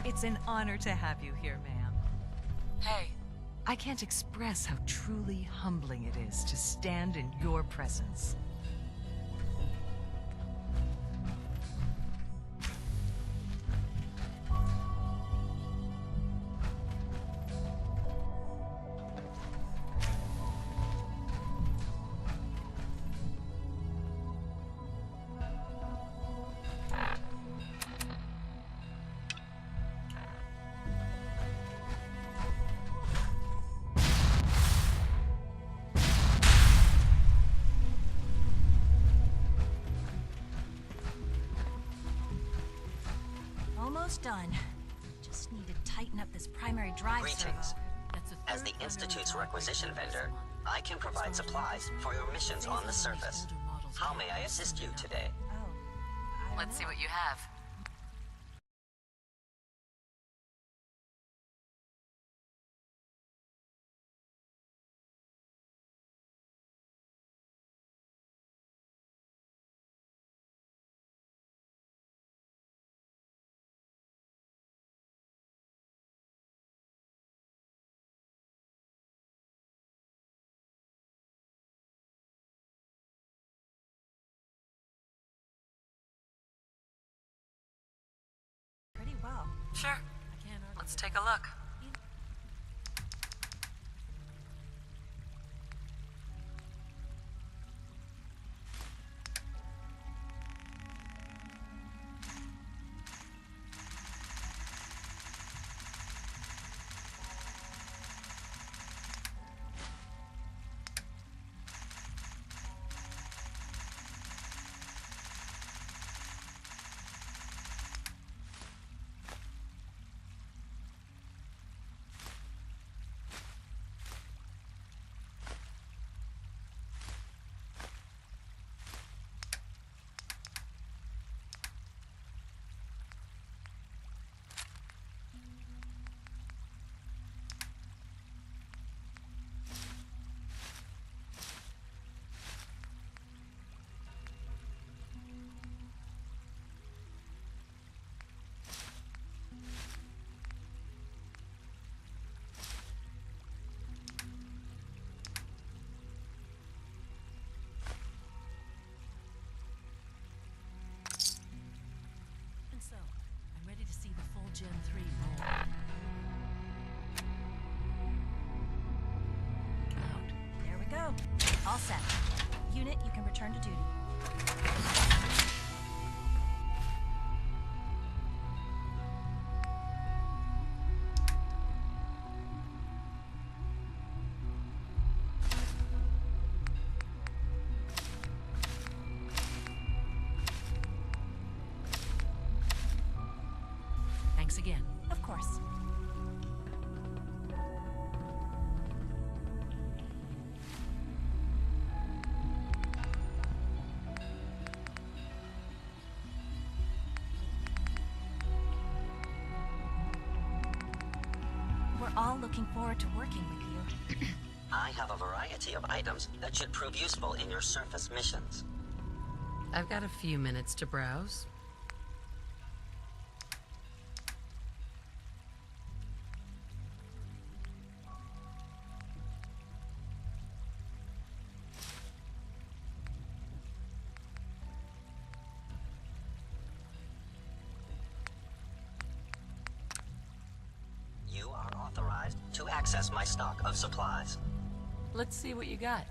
It's an honor to have you here, ma'am. Hey. I can't express how truly humbling it is to stand in your presence. Almost done. Just need to tighten up this primary drive Greetings. servo. As the Institute's requisition vendor, I can provide supplies for your missions on the surface. How may I assist you today? Let's see what you have. Pretty well. Sure. Let's take a look. And so, I'm ready to see the full Gen 3 roll. Out. There we go. All set. Unit, you can return to duty. Thanks again. Of course. We're all looking forward to working with you. I have a variety of items that should prove useful in your surface missions. I've got a few minutes to browse. You are authorized to access my stock of supplies. Let's see what you got.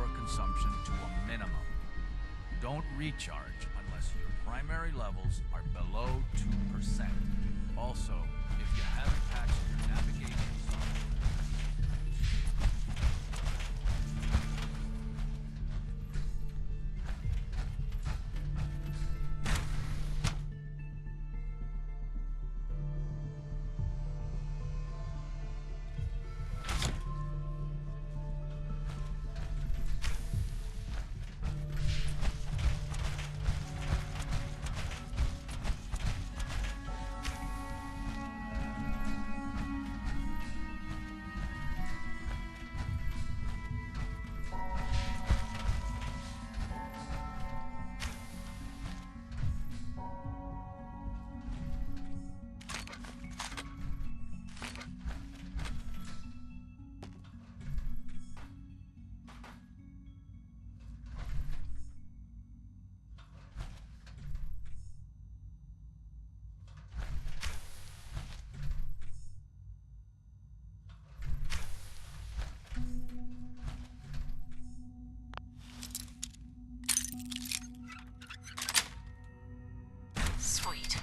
power consumption to a minimum. Don't recharge unless your primary levels are below 2%. Also, if you haven't patched your navigation software, Sweet.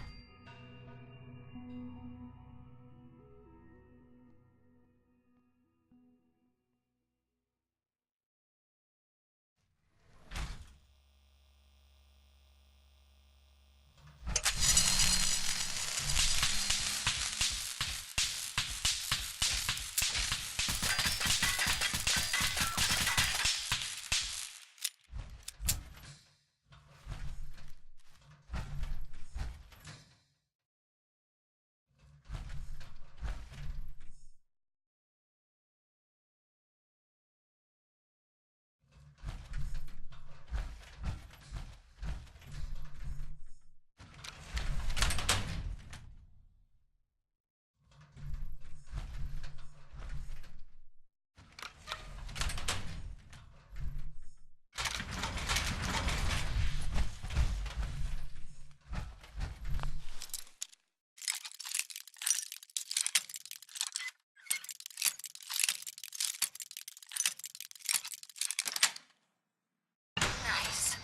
Nice.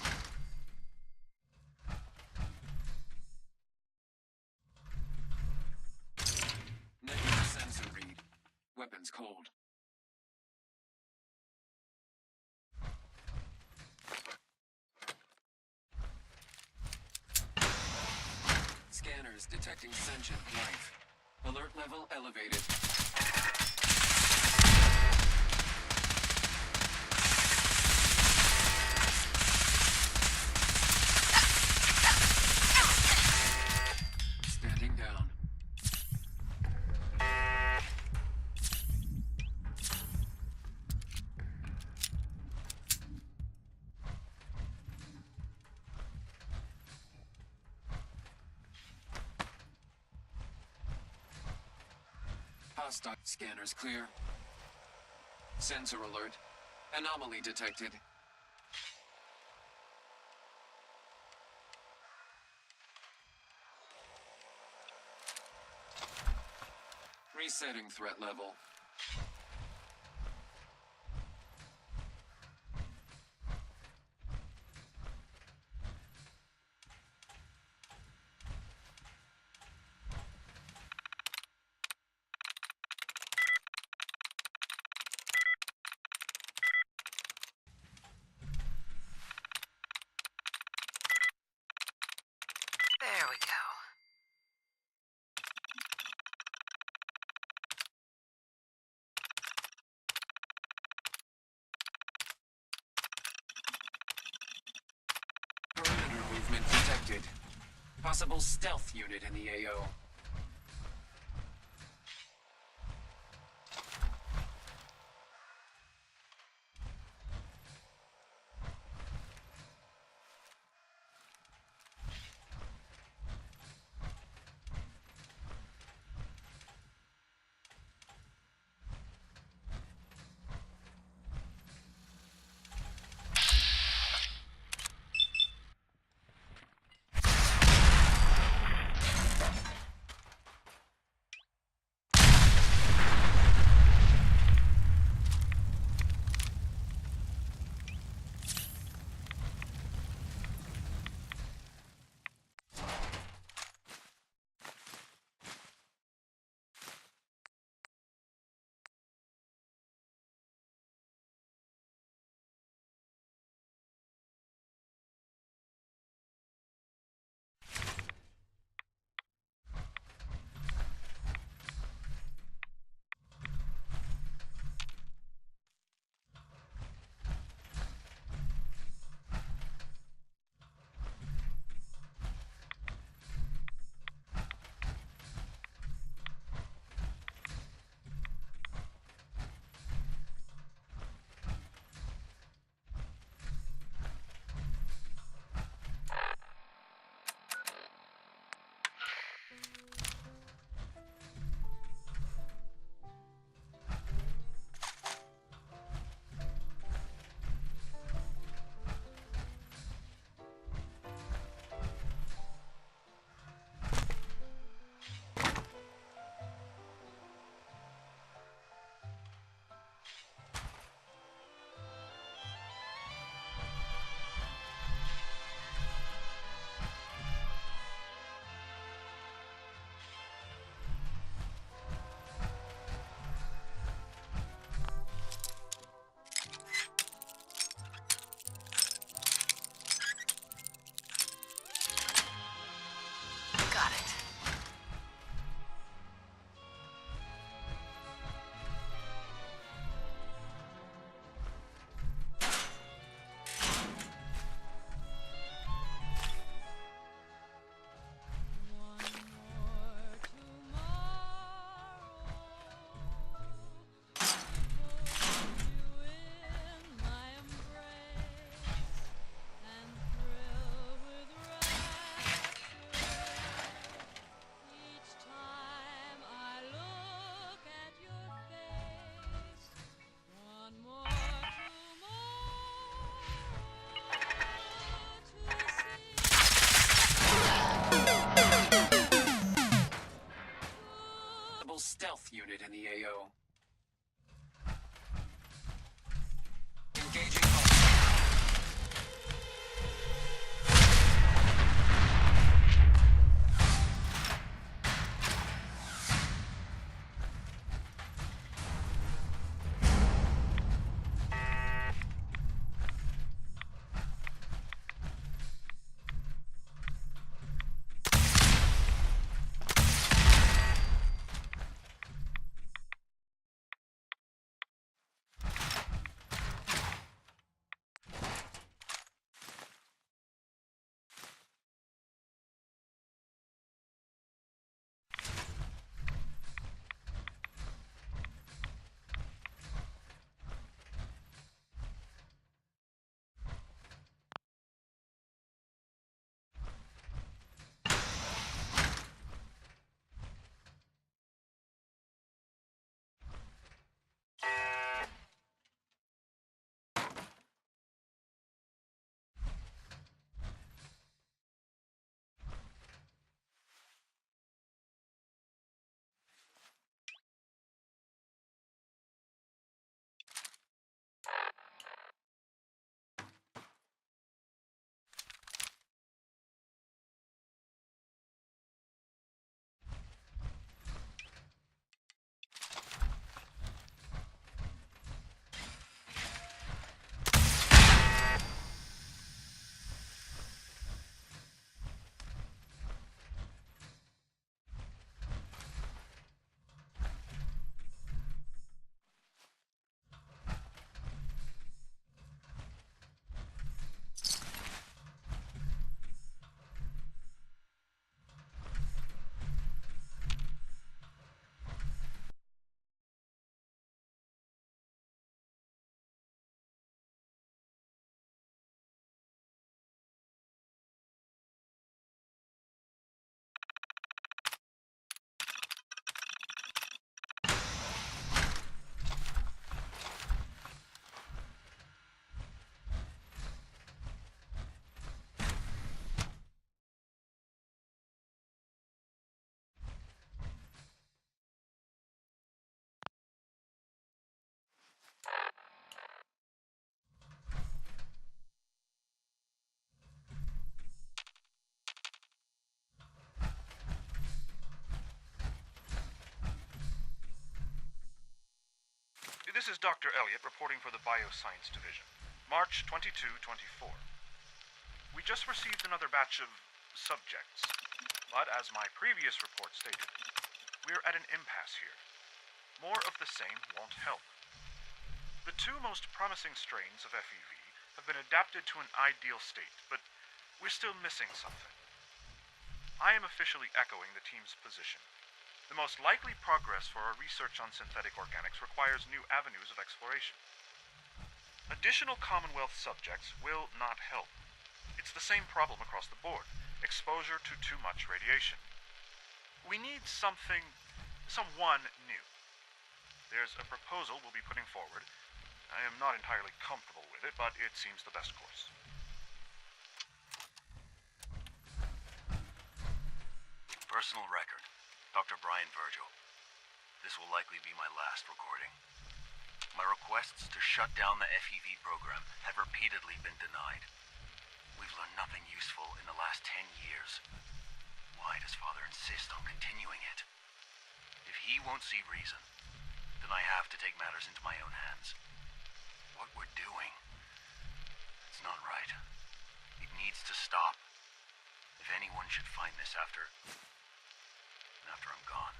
Negative sensor read. Weapons cold. Scanners detecting sentient life. Alert level elevated. Standing down. Hostile scanners clear. Sensor alert. Anomaly detected. Resetting threat level. There we go. Perimeter movement detected. Possible stealth unit in the AO. This is Dr. Elliot reporting for the Bioscience Division. March 22-24. We just received another batch of subjects. But as my previous report stated, we're at an impasse here. More of the same won't help. The two most promising strains of FEV have been adapted to an ideal state, but we're still missing something. I am officially echoing the team's position. The most likely progress for our research on synthetic organics requires new avenues of exploration. Additional Commonwealth subjects will not help. It's the same problem across the board: exposure to too much radiation. We need someone new. There's a proposal we'll be putting forward. I am not entirely comfortable with it, but it seems the best course. Personal record. Dr. Brian Vigil. This will likely be my last recording. My requests to shut down the FEV program have repeatedly been denied. We've learned nothing useful in the last 10 years. Why does Father insist on continuing it? If he won't see reason, then I have to take matters into my own hands. What we're doing, it's not right. It needs to stop. If anyone should find this after I'm gone,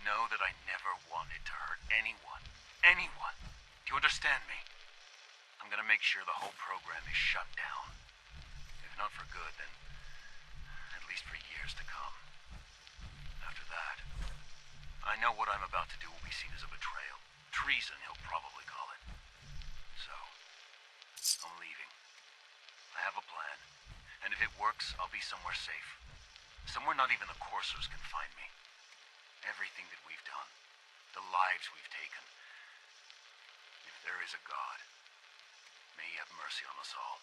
know that I never wanted to hurt anyone. Anyone. Do you understand me? I'm gonna make sure the whole program is shut down. If not for good, then at least for years to come. After that, I know what I'm about to do will be seen as a betrayal. Treason, he'll probably call it. So, I'm leaving. I have a plan, and if it works, I'll be somewhere safe. Somewhere not even the coursers can find me. Everything that we've done, the lives we've taken. If there is a God, may he have mercy on us all.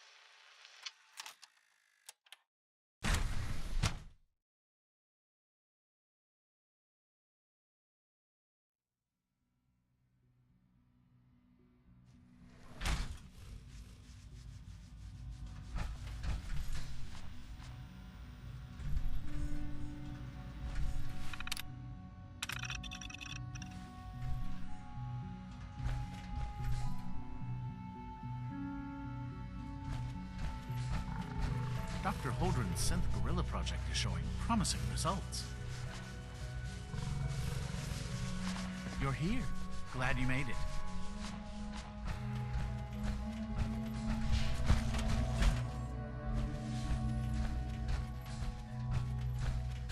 Dr. Holdren's synth gorilla project is showing promising results. You're here. Glad you made it.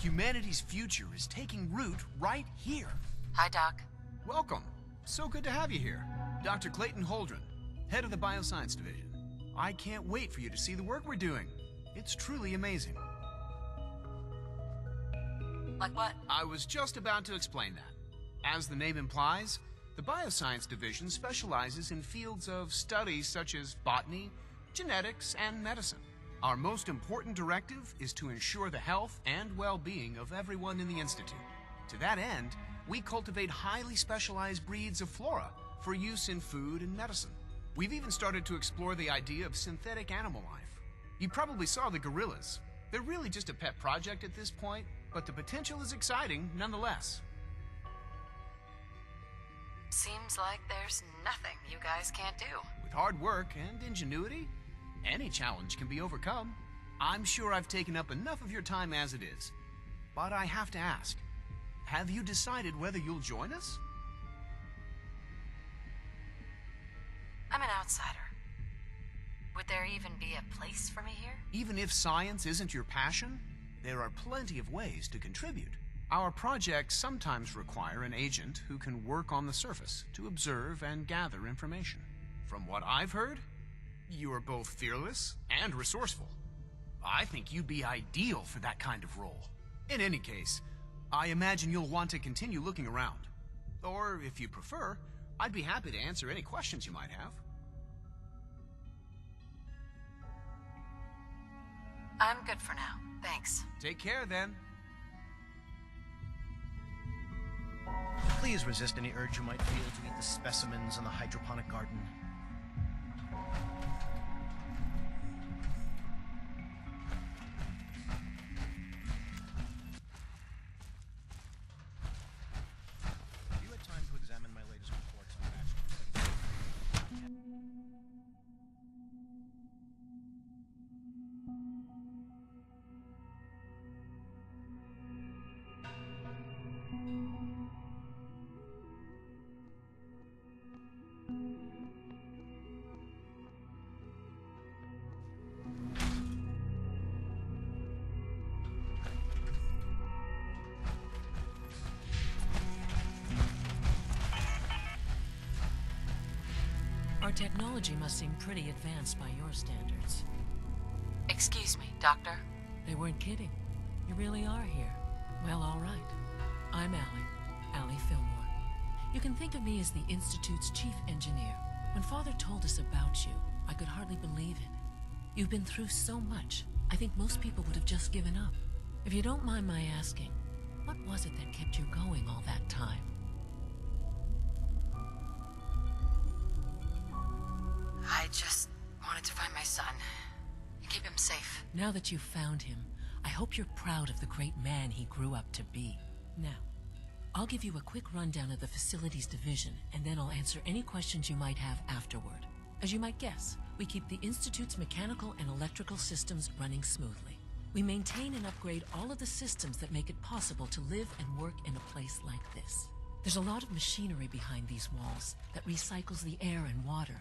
Humanity's future is taking root right here. Hi, Doc. Welcome. So good to have you here. Dr. Clayton Holdren, head of the Bioscience Division. I can't wait for you to see the work we're doing. It's truly amazing. Like what? I was just about to explain that. As the name implies, the Bioscience Division specializes in fields of studies such as botany, genetics, and medicine. Our most important directive is to ensure the health and well-being of everyone in the Institute. To that end, we cultivate highly specialized breeds of flora for use in food and medicine. We've even started to explore the idea of synthetic animal life. You probably saw the gorillas. They're really just a pet project at this point, but the potential is exciting nonetheless. Seems like there's nothing you guys can't do. With hard work and ingenuity, any challenge can be overcome. I'm sure I've taken up enough of your time as it is, but I have to ask, have you decided whether you'll join us? I'm an outsider. Would there even be a place for me here? Even if science isn't your passion, there are plenty of ways to contribute. Our projects sometimes require an agent who can work on the surface to observe and gather information. From what I've heard, you are both fearless and resourceful. I think you'd be ideal for that kind of role. In any case, I imagine you'll want to continue looking around. Or, if you prefer, I'd be happy to answer any questions you might have. I'm good for now. Thanks. Take care, then. Please resist any urge you might feel to eat the specimens in the hydroponic garden. You had time to examine my latest reports on batch Our technology must seem pretty advanced by your standards. Excuse me, Doctor. They weren't kidding. You really are here. Well, all right. I'm Allie Fillmore. You can think of me as the Institute's chief engineer. When Father told us about you, I could hardly believe it. You've been through so much, I think most people would have just given up. If you don't mind my asking, what was it that kept you going all that time? I just wanted to find my son and keep him safe. Now that you've found him, I hope you're proud of the great man he grew up to be. Now, I'll give you a quick rundown of the Facilities Division, and then I'll answer any questions you might have afterward. As you might guess, we keep the Institute's mechanical and electrical systems running smoothly. We maintain and upgrade all of the systems that make it possible to live and work in a place like this. There's a lot of machinery behind these walls that recycles the air and water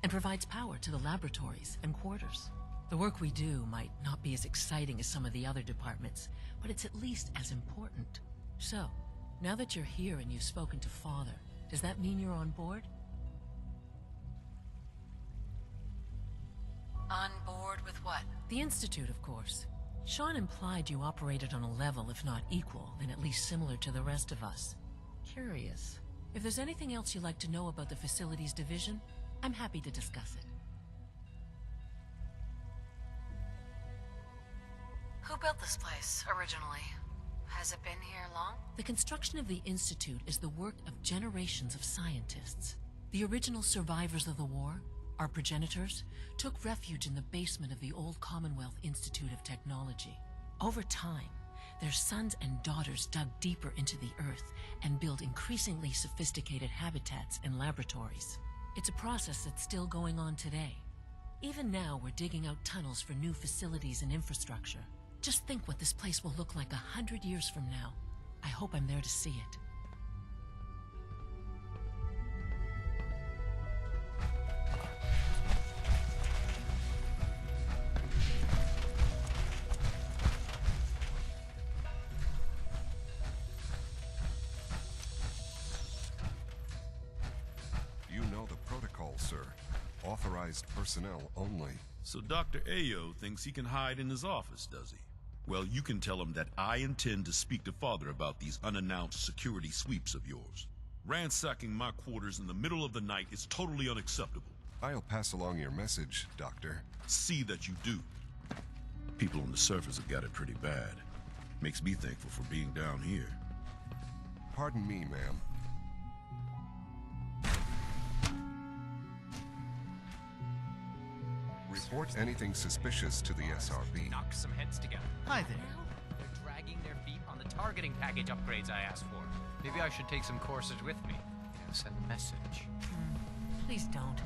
and provides power to the laboratories and quarters. The work we do might not be as exciting as some of the other departments, but it's at least as important. So, now that you're here and you've spoken to Father, does that mean you're on board? On board with what? The Institute, of course. Sean implied you operated on a level, if not equal, then at least similar to the rest of us. Curious. If there's anything else you'd like to know about the Facilities Division, I'm happy to discuss it. Who built this place, originally? Has it been here long? The construction of the Institute is the work of generations of scientists. The original survivors of the war, our progenitors, took refuge in the basement of the old Commonwealth Institute of Technology. Over time, their sons and daughters dug deeper into the earth and built increasingly sophisticated habitats and laboratories. It's a process that's still going on today. Even now, we're digging out tunnels for new facilities and infrastructure. Just think what this place will look like 100 years from now. I hope I'm there to see it. You know the protocol, sir. Authorized personnel only. So Dr. Ayo thinks he can hide in his office, does he? Well, you can tell him that I intend to speak to Father about these unannounced security sweeps of yours. Ransacking my quarters in the middle of the night is totally unacceptable. I'll pass along your message, Doctor. See that you do. People on the surface have got it pretty bad. Makes me thankful for being down here. Pardon me, ma'am. Report anything suspicious to the SRB. Knock some heads together. Hi there. They're dragging their feet on the targeting package upgrades I asked for. Maybe I should take some courses with me. Send a message. Please don't.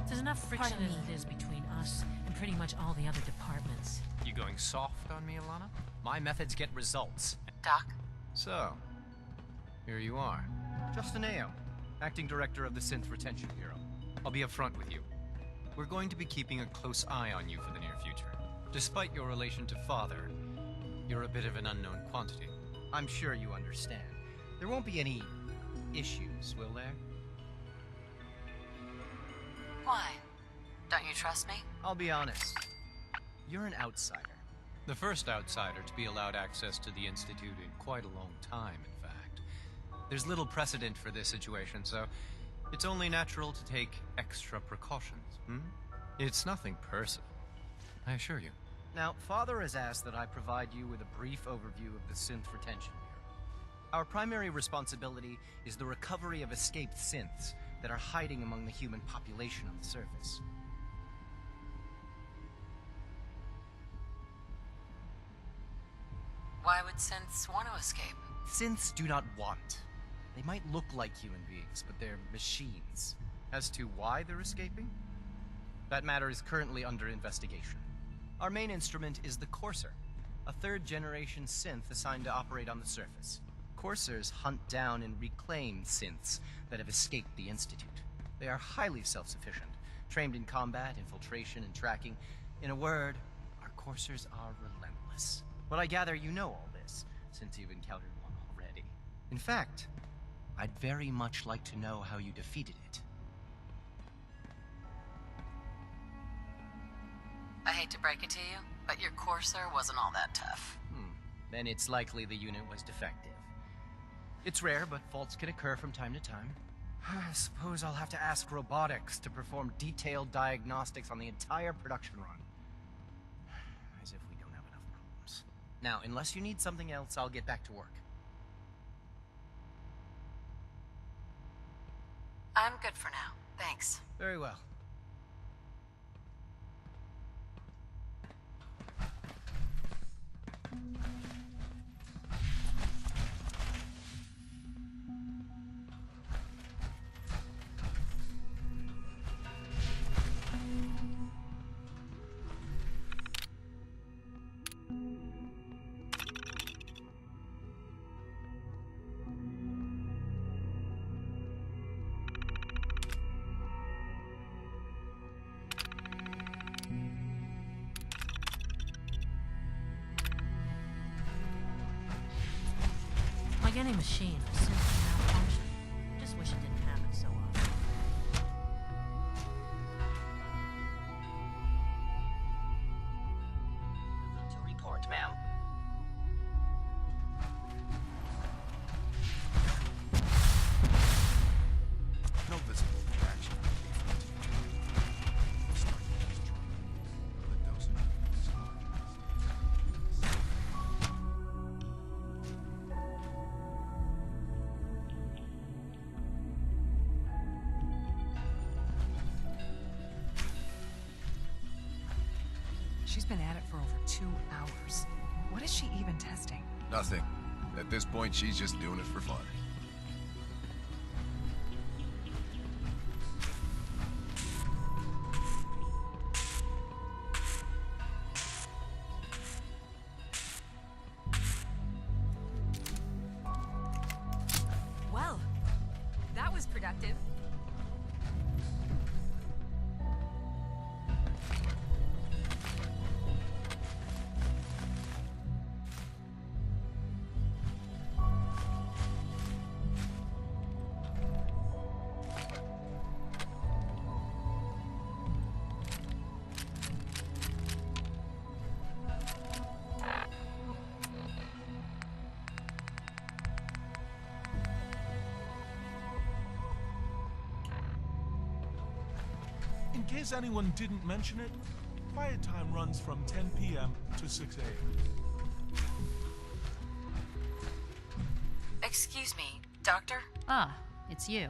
There's enough friction Pardon as me. it is between us and pretty much all the other departments. You going soft on me, Alana? My methods get results. Doc? So, here you are. Justin Ayo, Acting Director of the Synth Retention Bureau. I'll be upfront with you. We're going to be keeping a close eye on you for the near future. Despite your relation to Father, you're a bit of an unknown quantity. I'm sure you understand. There won't be any issues, will there? Why? Don't you trust me? I'll be honest. You're an outsider. The first outsider to be allowed access to the Institute in quite a long time, in fact. There's little precedent for this situation, so it's only natural to take extra precautions. It's nothing personal, I assure you. Now, Father has asked that I provide you with a brief overview of the Synth Retention Bureau. Our primary responsibility is the recovery of escaped synths that are hiding among the human population on the surface. Why would synths want to escape? Synths do not want. They might look like human beings, but they're machines. As to why they're escaping? That matter is currently under investigation. Our main instrument is the Courser, a third-generation synth assigned to operate on the surface. Coursers hunt down and reclaim synths that have escaped the Institute. They are highly self-sufficient, trained in combat, infiltration, and tracking. In a word, our Coursers are relentless. But I gather you know all this, since you've encountered one already. In fact, I'd very much like to know how you defeated it. to break it to you, but your courser wasn't all that tough. Then it's likely the unit was defective. It's rare, but faults can occur from time to time. I suppose I'll have to ask robotics to perform detailed diagnostics on the entire production run. As if we don't have enough problems. Now, unless you need something else, I'll get back to work. I'm good for now. Thanks. Very well. Like any machine, it simply malfunctioned. Just wish it didn't happen so often. To report, ma'am. No visible reaction. The dosage is larger. She's been at it for over 2 hours. What is she even testing? Nothing. At this point, she's just doing it for fun. Well, that was productive. In case anyone didn't mention it, quiet time runs from 10 p.m. to 6 a.m. Excuse me, Doctor? Ah, it's you.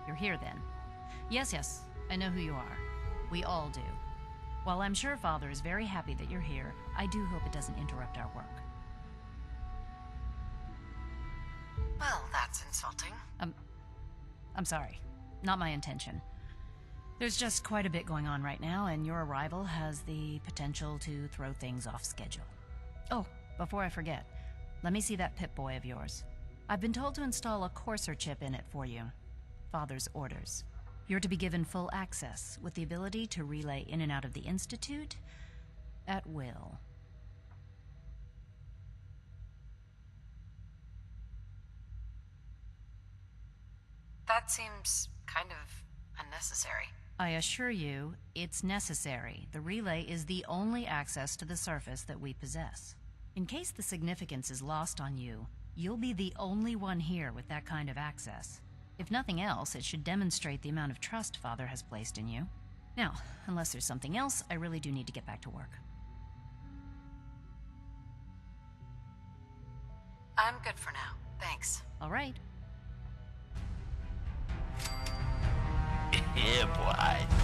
You're here then. Yes, I know who you are. We all do. While I'm sure Father is very happy that you're here, I do hope it doesn't interrupt our work. Well, that's insulting. I'm sorry. Not my intention. There's just quite a bit going on right now, and your arrival has the potential to throw things off schedule. Oh, before I forget, let me see that Pip-Boy of yours. I've been told to install a courser chip in it for you. Father's orders. You're to be given full access, with the ability to relay in and out of the Institute at will. That seems kind of unnecessary. I assure you, it's necessary. The relay is the only access to the surface that we possess. In case the significance is lost on you, you'll be the only one here with that kind of access. If nothing else, it should demonstrate the amount of trust Father has placed in you. Now, unless there's something else, I really do need to get back to work. I'm good for now. Thanks. All right. Yeah, boy.